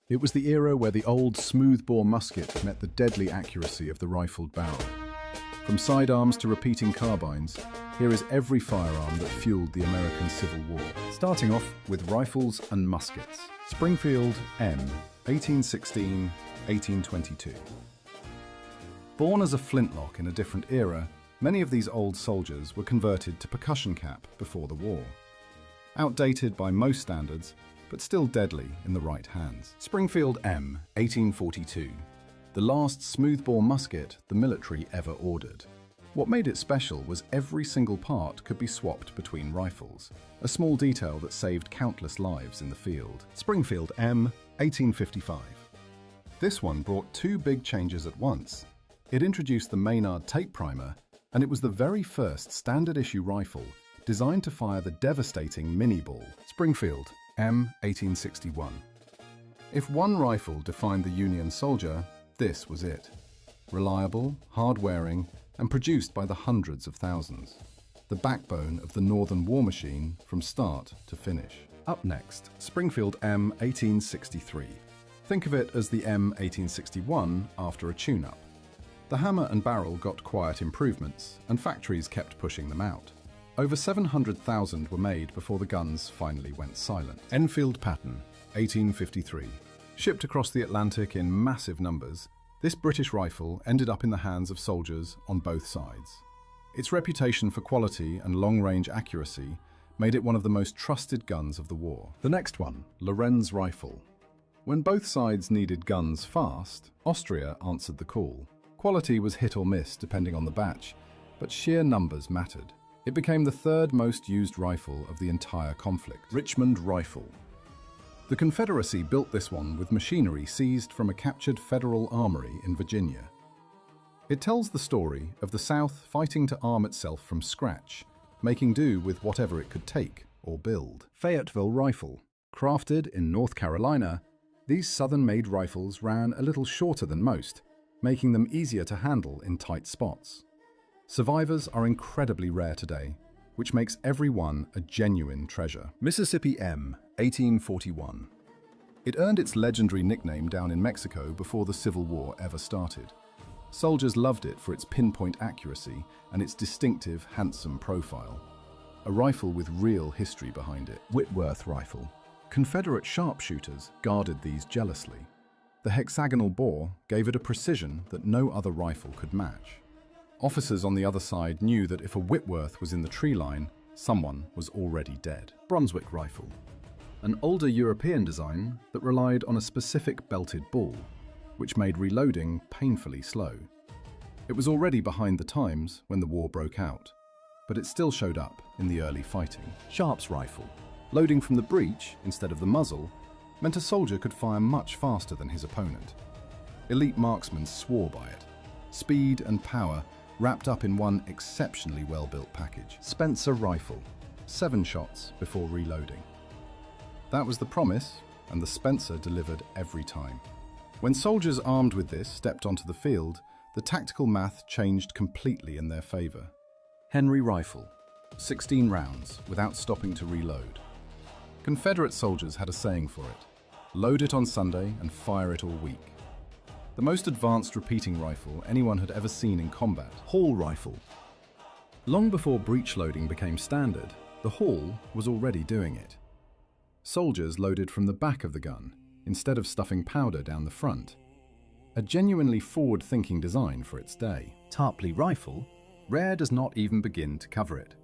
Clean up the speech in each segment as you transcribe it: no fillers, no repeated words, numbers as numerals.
It was the era where the old smoothbore musket met the deadly accuracy of the rifled barrel. From sidearms to repeating carbines, here is every firearm that fueled the American Civil War. Starting off with rifles and muskets. Springfield M, 1816-1822. Born as a flintlock in a different era, many of these old soldiers were converted to percussion cap before the war. Outdated by most standards, but still deadly in the right hands. Springfield M, 1842. The last smoothbore musket the military ever ordered. What made it special was every single part could be swapped between rifles, a small detail that saved countless lives in the field. Springfield M, 1855. This one brought two big changes at once. It introduced the Maynard tape primer, and it was the very first standard-issue rifle designed to fire the devastating mini-ball. Springfield M, 1861. If one rifle defined the Union soldier, this was it. Reliable, hard-wearing, and produced by the hundreds of thousands. The backbone of the Northern war machine from start to finish. Up next, Springfield M, 1863. Think of it as the M, 1861 after a tune-up. The hammer and barrel got quiet improvements, and factories kept pushing them out. Over 700,000 were made before the guns finally went silent. Enfield pattern, 1853. Shipped across the Atlantic in massive numbers, this British rifle ended up in the hands of soldiers on both sides. Its reputation for quality and long-range accuracy made it one of the most trusted guns of the war. The next one, Lorenz rifle. When both sides needed guns fast, Austria answered the call. Quality was hit or miss depending on the batch, but sheer numbers mattered. It became the third most used rifle of the entire conflict. Richmond rifle. The Confederacy built this one with machinery seized from a captured federal armory in Virginia. It tells the story of the South fighting to arm itself from scratch, making do with whatever it could take or build. Fayetteville rifle. Crafted in North Carolina, these Southern-made rifles ran a little shorter than most, making them easier to handle in tight spots. Survivors are incredibly rare today, which makes every one a genuine treasure. Mississippi M, 1841. It earned its legendary nickname down in Mexico before the Civil War ever started. Soldiers loved it for its pinpoint accuracy and its distinctive, handsome profile. A rifle with real history behind it. Whitworth rifle. Confederate sharpshooters guarded these jealously. The hexagonal bore gave it a precision that no other rifle could match. Officers on the other side knew that if a Whitworth was in the tree line, someone was already dead. Brunswick rifle. An older European design that relied on a specific belted ball, which made reloading painfully slow. It was already behind the times when the war broke out, but it still showed up in the early fighting. Sharps rifle. Loading from the breech instead of the muzzle meant a soldier could fire much faster than his opponent. Elite marksmen swore by it. Speed and power wrapped up in one exceptionally well-built package. Spencer rifle. 7 shots before reloading. That was the promise, and the Spencer delivered every time. When soldiers armed with this stepped onto the field, the tactical math changed completely in their favor. Henry rifle. 16 rounds without stopping to reload. Confederate soldiers had a saying for it. Load it on Sunday and fire it all week. The most advanced repeating rifle anyone had ever seen in combat. Hall rifle. Long before breech loading became standard, the Hall was already doing it. Soldiers loaded from the back of the gun, instead of stuffing powder down the front. A genuinely forward-thinking design for its day. Tarpley rifle. Rare does not even begin to cover it.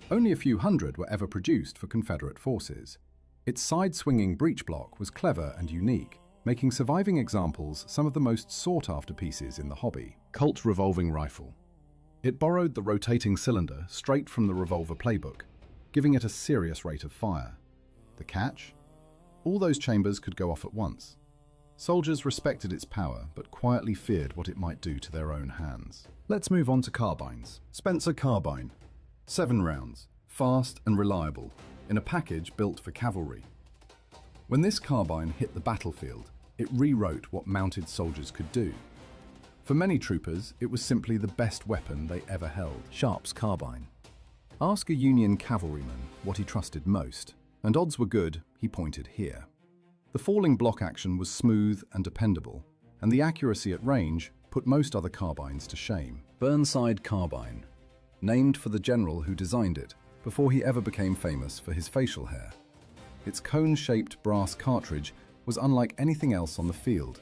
Only a few hundred were ever produced for Confederate forces. Its side-swinging breech block was clever and unique, making surviving examples some of the most sought-after pieces in the hobby. Colt revolving rifle. It borrowed the rotating cylinder straight from the revolver playbook, giving it a serious rate of fire. The catch? All those chambers could go off at once. Soldiers respected its power, but quietly feared what it might do to their own hands. Let's move on to carbines. Spencer carbine. 7 rounds, fast and reliable, in a package built for cavalry. When this carbine hit the battlefield, it rewrote what mounted soldiers could do. For many troopers, it was simply the best weapon they ever held. Sharps carbine. Ask a Union cavalryman what he trusted most, and odds were good he pointed here. The falling block action was smooth and dependable, and the accuracy at range put most other carbines to shame. Burnside carbine, named for the general who designed it before he ever became famous for his facial hair. Its cone-shaped brass cartridge was unlike anything else on the field,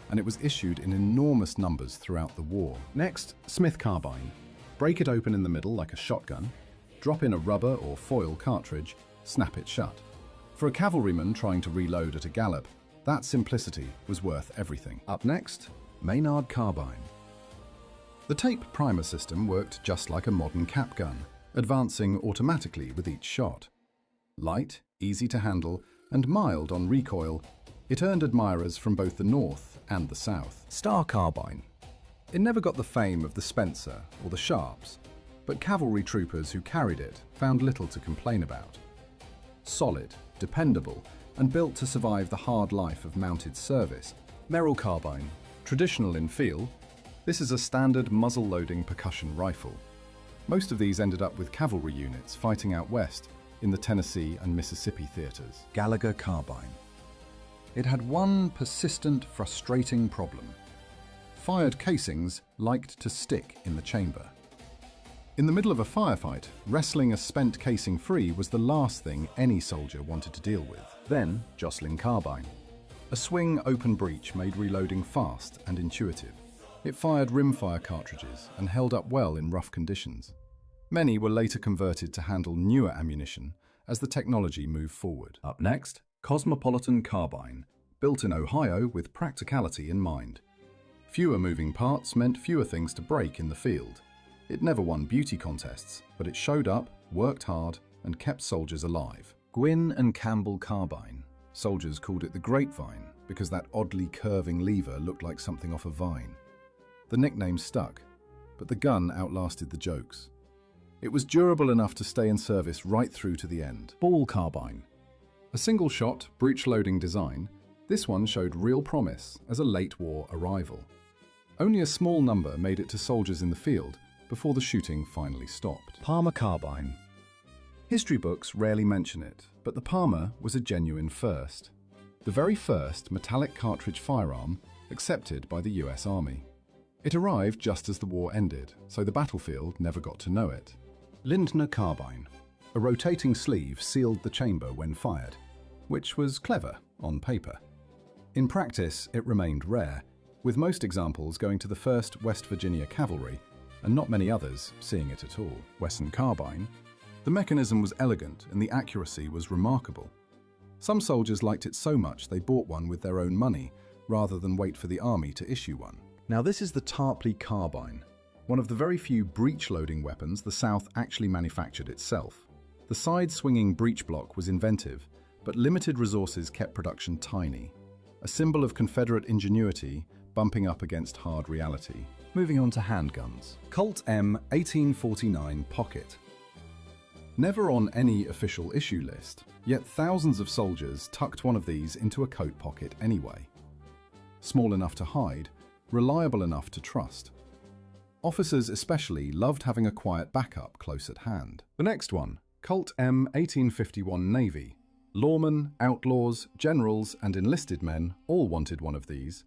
and it was issued in enormous numbers throughout the war. Next, Smith carbine. Break it open in the middle like a shotgun, drop in a rubber or foil cartridge, snap it shut. For a cavalryman trying to reload at a gallop, that simplicity was worth everything. Up next, Maynard carbine. The tape primer system worked just like a modern cap gun, advancing automatically with each shot. Light, easy to handle, and mild on recoil, it earned admirers from both the North and the South. Star carbine. It never got the fame of the Spencer or the Sharps, but cavalry troopers who carried it found little to complain about. Solid, dependable, and built to survive the hard life of mounted service. Merrill carbine. Traditional in feel, this is a standard muzzle-loading percussion rifle. Most of these ended up with cavalry units fighting out west in the Tennessee and Mississippi theaters. Gallagher carbine. It had one persistent, frustrating problem. Fired casings liked to stick in the chamber. In the middle of a firefight, wrestling a spent casing free was the last thing any soldier wanted to deal with. Then, Jocelyn carbine. A swing open breech made reloading fast and intuitive. It fired rimfire cartridges and held up well in rough conditions. Many were later converted to handle newer ammunition as the technology moved forward. Up next, Cosmopolitan carbine, built in Ohio with practicality in mind. Fewer moving parts meant fewer things to break in the field. It never won beauty contests, but it showed up, worked hard, and kept soldiers alive. Gwynn and Campbell carbine. Soldiers called it the grapevine because that oddly curving lever looked like something off a vine. The nickname stuck, but the gun outlasted the jokes. It was durable enough to stay in service right through to the end. Ball carbine. A single-shot, breech-loading design, this one showed real promise as a late-war arrival. Only a small number made it to soldiers in the field before the shooting finally stopped. Palmer carbine. History books rarely mention it, but the Palmer was a genuine first. The very first metallic cartridge firearm accepted by the US Army. It arrived just as the war ended, so the battlefield never got to know it. Lindner carbine. A rotating sleeve sealed the chamber when fired, which was clever on paper. In practice, it remained rare, with most examples going to the 1st West Virginia Cavalry, and not many others seeing it at all. Wesson carbine. The mechanism was elegant and the accuracy was remarkable. Some soldiers liked it so much they bought one with their own money, rather than wait for the army to issue one. Now this is the Tarpley carbine, one of the very few breech-loading weapons the South actually manufactured itself. The side-swinging breech block was inventive, but limited resources kept production tiny, a symbol of Confederate ingenuity bumping up against hard reality. Moving on to handguns. Colt M 1849 Pocket. Never on any official issue list, yet thousands of soldiers tucked one of these into a coat pocket anyway. Small enough to hide, reliable enough to trust. Officers especially loved having a quiet backup close at hand. The next one, Colt M 1851 Navy. Lawmen, outlaws, generals, and enlisted men all wanted one of these.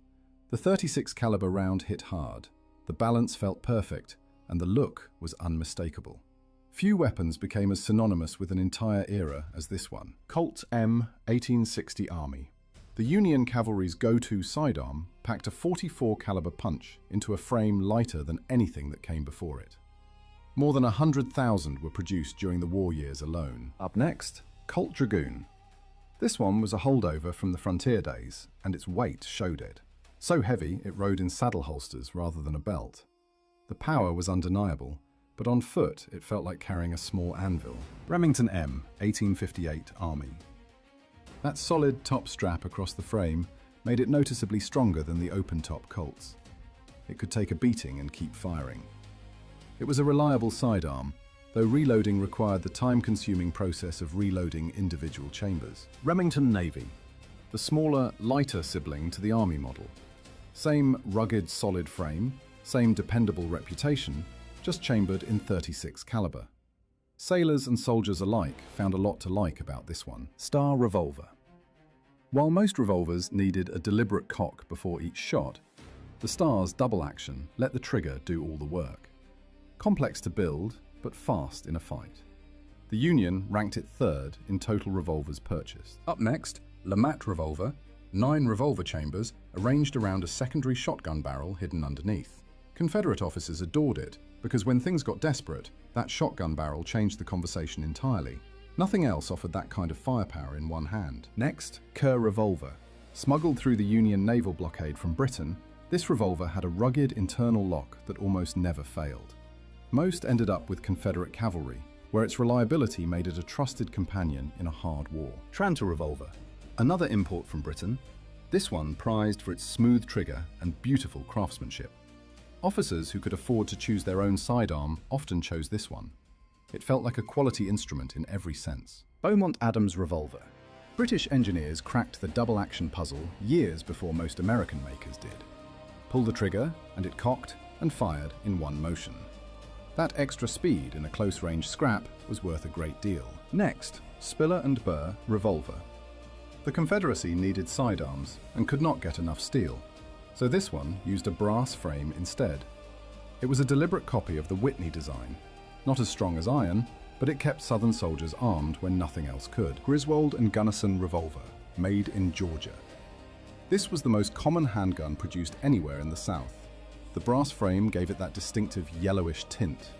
The 36 caliber round hit hard, the balance felt perfect, and the look was unmistakable. Few weapons became as synonymous with an entire era as this one. Colt M 1860 Army. The Union cavalry's go-to sidearm packed a 44 caliber punch into a frame lighter than anything that came before it. More than 100,000 were produced during the war years alone. Up next, Colt Dragoon. This one was a holdover from the frontier days, and its weight showed it. So heavy it rode in saddle holsters rather than a belt. The power was undeniable, but on foot it felt like carrying a small anvil. Remington M 1858 Army. That solid top strap across the frame made it noticeably stronger than the open-top Colts. It could take a beating and keep firing. It was a reliable sidearm, though reloading required the time-consuming process of reloading individual chambers. Remington Navy. The smaller, lighter sibling to the Army model. Same rugged, solid frame, same dependable reputation, just chambered in 36 caliber. Sailors and soldiers alike found a lot to like about this one. Star revolver. While most revolvers needed a deliberate cock before each shot, the Star's double action let the trigger do all the work. Complex to build, but fast in a fight. The Union ranked it third in total revolvers purchased. Up next, Lamate revolver, 9 revolver chambers arranged around a secondary shotgun barrel hidden underneath. Confederate officers adored it because when things got desperate, that shotgun barrel changed the conversation entirely. Nothing else offered that kind of firepower in one hand. Next, Kerr revolver. Smuggled through the Union naval blockade from Britain, this revolver had a rugged internal lock that almost never failed. Most ended up with Confederate cavalry, where its reliability made it a trusted companion in a hard war. Tranter revolver. Another import from Britain, this one prized for its smooth trigger and beautiful craftsmanship. Officers who could afford to choose their own sidearm often chose this one. It felt like a quality instrument in every sense. Beaumont Adams revolver. British engineers cracked the double-action puzzle years before most American makers did. Pull the trigger, and it cocked and fired in one motion. That extra speed in a close-range scrap was worth a great deal. Next, Spiller and Burr revolver. The Confederacy needed sidearms and could not get enough steel, so this one used a brass frame instead. It was a deliberate copy of the Whitney design, not as strong as iron, but it kept Southern soldiers armed when nothing else could. Griswold and Gunnison revolver, made in Georgia. This was the most common handgun produced anywhere in the South. The brass frame gave it that distinctive yellowish tint.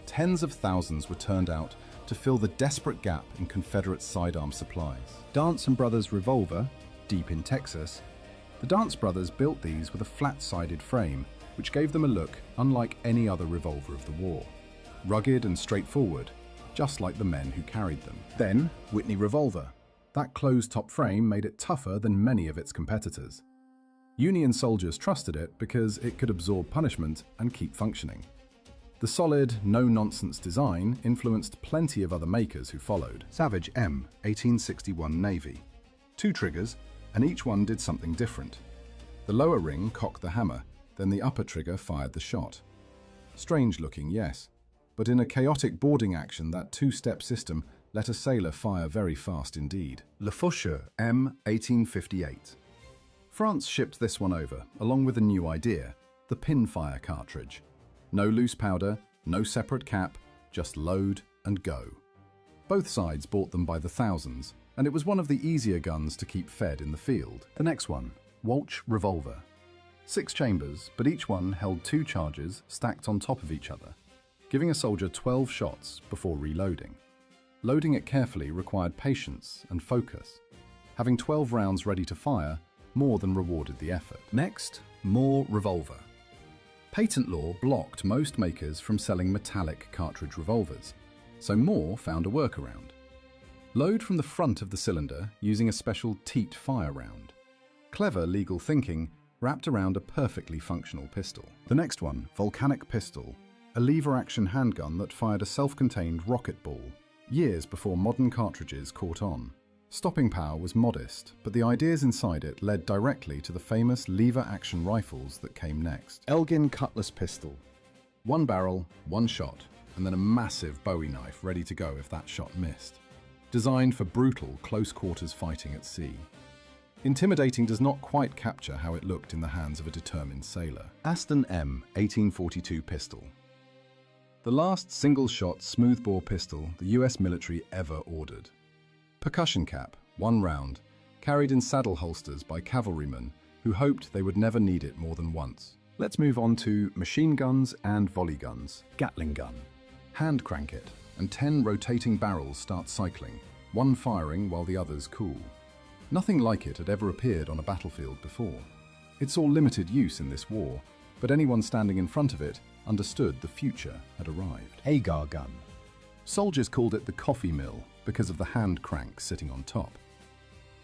Tens of thousands were turned out to fill the desperate gap in Confederate sidearm supplies. Dance and Brothers revolver, deep in Texas. The Dance brothers built these with a flat-sided frame, which gave them a look unlike any other revolver of the war. Rugged and straightforward, just like the men who carried them. Then, Whitney revolver. That closed-top frame made it tougher than many of its competitors. Union soldiers trusted it because it could absorb punishment and keep functioning. The solid, no-nonsense design influenced plenty of other makers who followed. Savage M, 1861 Navy. 2 triggers, and each one did something different. The lower ring cocked the hammer, then the upper trigger fired the shot. Strange looking, yes, but in a chaotic boarding action, that 2-step system let a sailor fire very fast indeed. Le Faucheur M, 1858. France shipped this one over, along with a new idea, the pinfire cartridge. No loose powder, no separate cap, just load and go. Both sides bought them by the thousands, and it was one of the easier guns to keep fed in the field. The next one, Walsh revolver. 6 chambers, but each one held 2 charges stacked on top of each other, giving a soldier 12 shots before reloading. Loading it carefully required patience and focus. Having 12 rounds ready to fire more than rewarded the effort. Next, Moore revolver. Patent law blocked most makers from selling metallic cartridge revolvers, so Moore found a workaround. Load from the front of the cylinder using a special teat fire round. Clever legal thinking wrapped around a perfectly functional pistol. The next one, Volcanic pistol, a lever-action handgun that fired a self-contained rocket ball, years before modern cartridges caught on. Stopping power was modest, but the ideas inside it led directly to the famous lever-action rifles that came next. Elgin Cutlass pistol. 1 barrel, 1 shot, and then a massive Bowie knife ready to go if that shot missed. Designed for brutal, close-quarters fighting at sea. Intimidating does not quite capture how it looked in the hands of a determined sailor. Aston M, 1842 pistol. The last single-shot smoothbore pistol the US military ever ordered. Percussion cap, 1 round, carried in saddle holsters by cavalrymen who hoped they would never need it more than once. Let's move on to machine guns and volley guns. Gatling gun. Hand crank it, and 10 rotating barrels start cycling, one firing while the others cool. Nothing like it had ever appeared on a battlefield before. It saw limited use in this war, but anyone standing in front of it understood the future had arrived. Agar gun. Soldiers called it the coffee mill because of the hand crank sitting on top.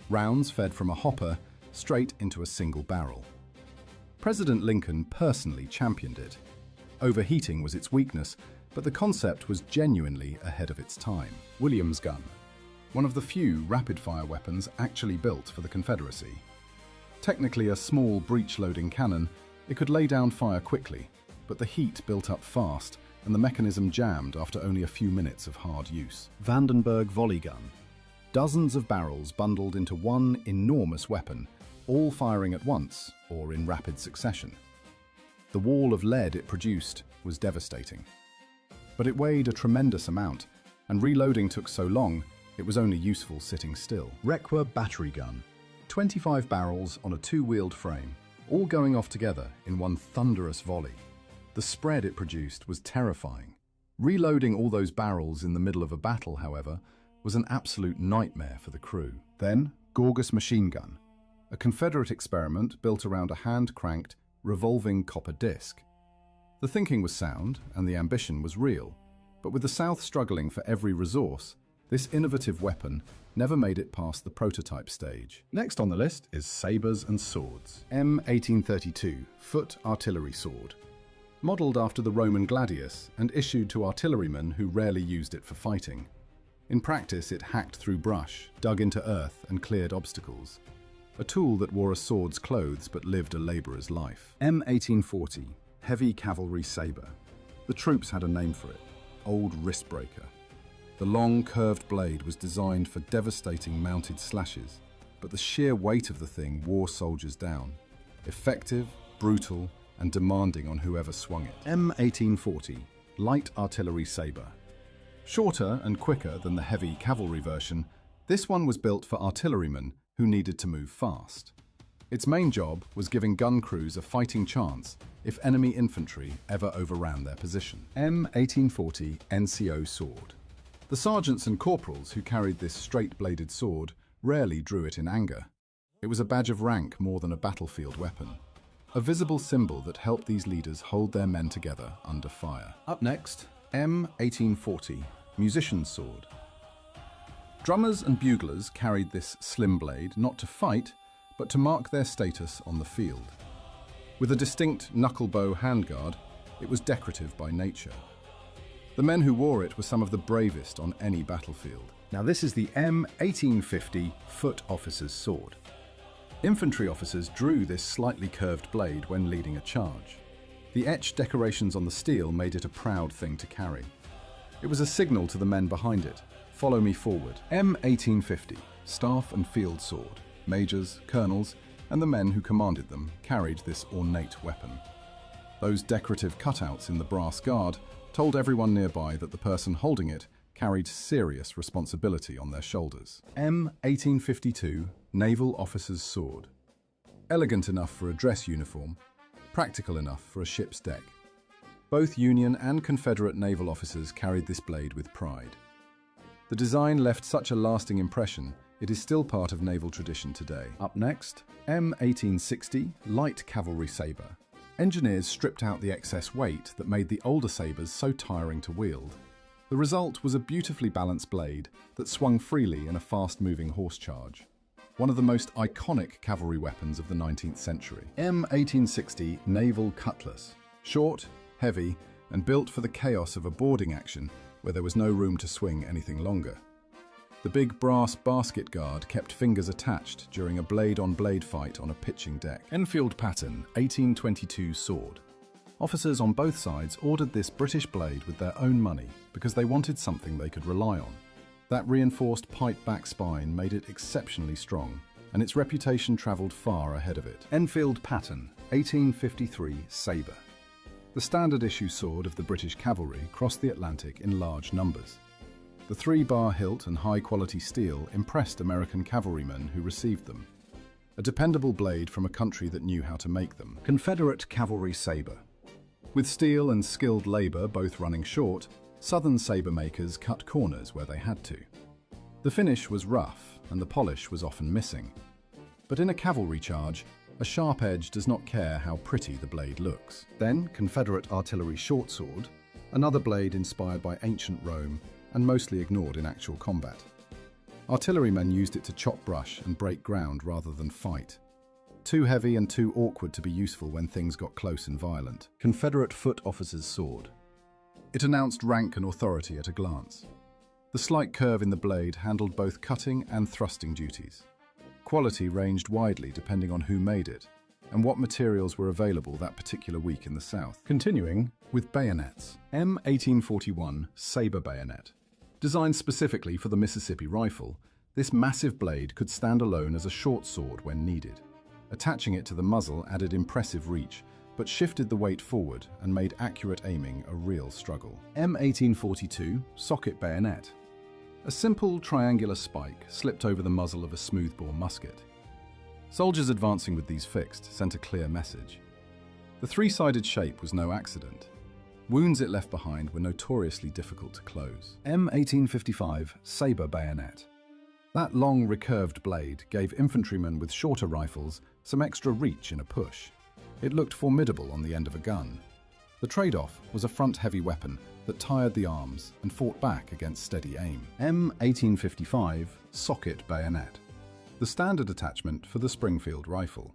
Rounds fed from a hopper straight into a single barrel. President Lincoln personally championed it. Overheating was its weakness, but the concept was genuinely ahead of its time. Williams gun. One of the few rapid-fire weapons actually built for the Confederacy. Technically a small breech-loading cannon, it could lay down fire quickly, but the heat built up fast and the mechanism jammed after only a few minutes of hard use. Vandenberg volley gun. Dozens of barrels bundled into one enormous weapon, all firing at once or in rapid succession. The wall of lead it produced was devastating. But it weighed a tremendous amount, and reloading took so long, it was only useful sitting still. Requa battery gun. 25 barrels on a two-wheeled frame, all going off together in one thunderous volley. The spread it produced was terrifying. Reloading all those barrels in the middle of a battle, however, was an absolute nightmare for the crew. Then, Gorgas machine gun, a Confederate experiment built around a hand-cranked, revolving copper disc. The thinking was sound and the ambition was real, but with the South struggling for every resource, this innovative weapon never made it past the prototype stage. Next on the list is sabers and swords. M1832 foot artillery sword. Modelled after the Roman gladius and issued to artillerymen who rarely used it for fighting. In practice, it hacked through brush, dug into earth and cleared obstacles. A tool that wore a sword's clothes but lived a labourer's life. M1840 heavy cavalry saber. The troops had a name for it, Old Wristbreaker. The long, curved blade was designed for devastating mounted slashes, but the sheer weight of the thing wore soldiers down. Effective, brutal, and demanding on whoever swung it. M1840 light artillery saber. Shorter and quicker than the heavy cavalry version, this one was built for artillerymen who needed to move fast. Its main job was giving gun crews a fighting chance if enemy infantry ever overran their position. M1840 NCO sword. The sergeants and corporals who carried this straight-bladed sword rarely drew it in anger. It was a badge of rank more than a battlefield weapon. A visible symbol that helped these leaders hold their men together under fire. Up next, M1840 musician's sword. Drummers and buglers carried this slim blade not to fight, but to mark their status on the field. With a distinct knucklebow handguard, it was decorative by nature. The men who wore it were some of the bravest on any battlefield. Now this is the M1850 foot officer's sword. Infantry officers drew this slightly curved blade when leading a charge. The etched decorations on the steel made it a proud thing to carry. It was a signal to the men behind it, follow me forward. M1850, staff and field sword. Majors, colonels, and the men who commanded them carried this ornate weapon. Those decorative cutouts in the brass guard told everyone nearby that the person holding it carried serious responsibility on their shoulders. M1852 naval officer's sword. Elegant enough for a dress uniform, practical enough for a ship's deck. Both Union and Confederate naval officers carried this blade with pride. The design left such a lasting impression, it is still part of naval tradition today. Up next, M1860 light cavalry saber. Engineers stripped out the excess weight that made the older sabers so tiring to wield. The result was a beautifully balanced blade that swung freely in a fast-moving horse charge. One of the most iconic cavalry weapons of the 19th century. M1860 naval cutlass. Short, heavy, and built for the chaos of a boarding action where there was no room to swing anything longer. The big brass basket guard kept fingers attached during a blade-on-blade fight on a pitching deck. Enfield pattern 1822 sword. Officers on both sides ordered this British blade with their own money because they wanted something they could rely on. That reinforced pipe-back spine made it exceptionally strong, and its reputation travelled far ahead of it. Enfield pattern 1853 sabre. The standard-issue sword of the British cavalry crossed the Atlantic in large numbers. The 3-bar hilt and high-quality steel impressed American cavalrymen who received them. A dependable blade from a country that knew how to make them. Confederate cavalry sabre. With steel and skilled labour both running short, Southern sabre makers cut corners where they had to. The finish was rough and the polish was often missing. But in a cavalry charge, a sharp edge does not care how pretty the blade looks. Then Confederate artillery short sword, another blade inspired by ancient Rome and mostly ignored in actual combat. Artillerymen used it to chop brush and break ground rather than fight. Too heavy and too awkward to be useful when things got close and violent. Confederate foot officer's sword. It announced rank and authority at a glance. The slight curve in the blade handled both cutting and thrusting duties. Quality ranged widely depending on who made it and what materials were available that particular week in the South. Continuing with bayonets. M1841 saber bayonet. Designed specifically for the Mississippi rifle, This massive blade could stand alone as a short sword when needed. Attaching it to the muzzle added impressive reach, but shifted the weight forward and made accurate aiming a real struggle. M1842 socket bayonet. A simple triangular spike slipped over the muzzle of a smoothbore musket. Soldiers advancing with these fixed sent a clear message. The three-sided shape was no accident. Wounds it left behind were notoriously difficult to close. M1855 saber bayonet. That long, recurved blade gave infantrymen with shorter rifles some extra reach in a push. It looked formidable on the end of a gun. The trade-off was a front-heavy weapon that tired the arms and fought back against steady aim. M1855 socket bayonet. The standard attachment for the Springfield rifle.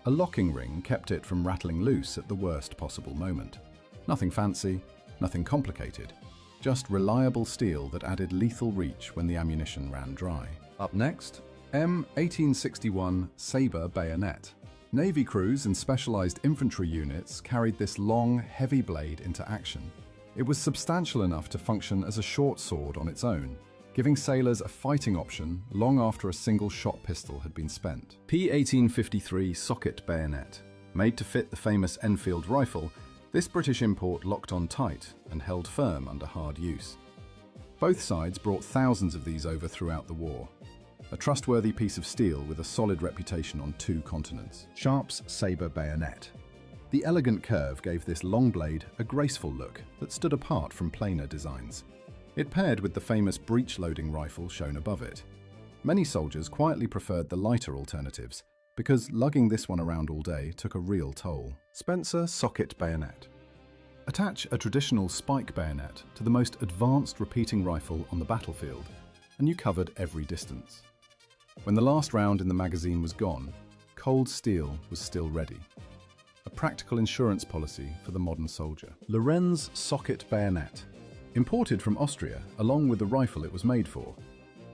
A locking ring kept it from rattling loose at the worst possible moment. Nothing fancy, nothing complicated, just reliable steel that added lethal reach when the ammunition ran dry. Up next, M1861 saber bayonet. Navy crews and specialized infantry units carried this long, heavy blade into action. It was substantial enough to function as a short sword on its own, giving sailors a fighting option long after a single shot pistol had been spent. P1853 socket bayonet. Made to fit the famous Enfield rifle, this British import locked on tight and held firm under hard use. Both sides brought thousands of these over throughout the war. A trustworthy piece of steel with a solid reputation on 2 continents. Sharp's saber bayonet. The elegant curve gave this long blade a graceful look that stood apart from plainer designs. It paired with the famous breech-loading rifle shown above it. Many soldiers quietly preferred the lighter alternatives because lugging this one around all day took a real toll. Spencer socket bayonet. Attach a traditional spike bayonet to the most advanced repeating rifle on the battlefield, and you covered every distance. When the last round in the magazine was gone, cold steel was still ready. A practical insurance policy for the modern soldier. Lorenz socket bayonet. Imported from Austria along with the rifle it was made for.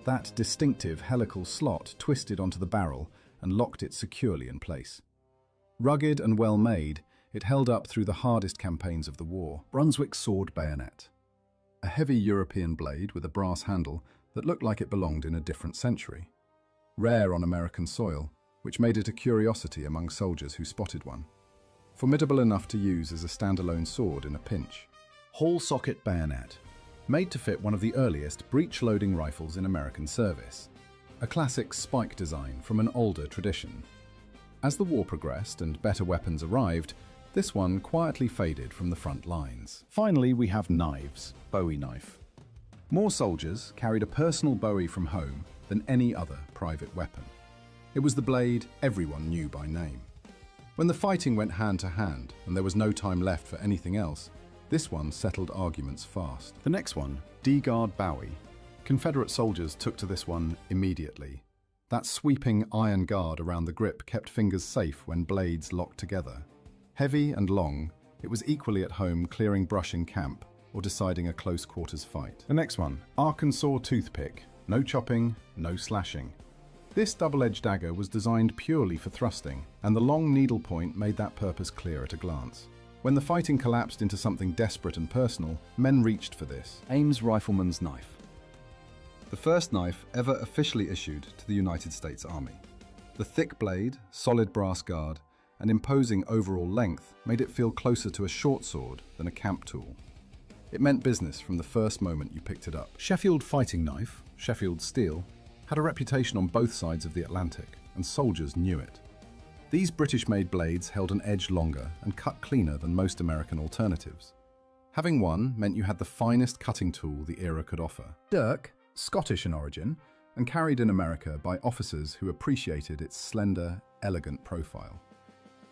That distinctive helical slot twisted onto the barrel and locked it securely in place. Rugged and well made, it held up through the hardest campaigns of the war. Brunswick sword bayonet. A heavy European blade with a brass handle that looked like it belonged in a different century. Rare on American soil, which made it a curiosity among soldiers who spotted one. Formidable enough to use as a standalone sword in a pinch. Hall socket bayonet. Made to fit one of the earliest breech-loading rifles in American service. A classic spike design from an older tradition. As the war progressed and better weapons arrived, this one quietly faded from the front lines. Finally, we have knives. Bowie knife. More soldiers carried a personal Bowie from home than any other private weapon. It was the blade everyone knew by name. When the fighting went hand to hand and there was no time left for anything else, this one settled arguments fast. The next one, D-Guard Bowie. Confederate soldiers took to this one immediately. That sweeping iron guard around the grip kept fingers safe when blades locked together. Heavy and long, it was equally at home clearing brush in camp or deciding a close quarters fight. The next one, Arkansas toothpick. No chopping, no slashing. This double-edged dagger was designed purely for thrusting, and the long needle point made that purpose clear at a glance. When the fighting collapsed into something desperate and personal, men reached for this. Ames rifleman's knife. The first knife ever officially issued to the United States Army. The thick blade, solid brass guard, and imposing overall length made it feel closer to a short sword than a camp tool. It meant business from the first moment you picked it up. Sheffield fighting knife, Sheffield steel, had a reputation on both sides of the Atlantic, and soldiers knew it. These British-made blades held an edge longer and cut cleaner than most American alternatives. Having one meant you had the finest cutting tool the era could offer. Dirk, Scottish in origin, and carried in America by officers who appreciated its slender, elegant profile.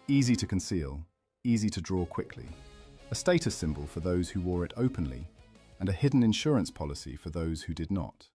Easy to conceal, easy to draw quickly. A status symbol for those who wore it openly, and a hidden insurance policy for those who did not.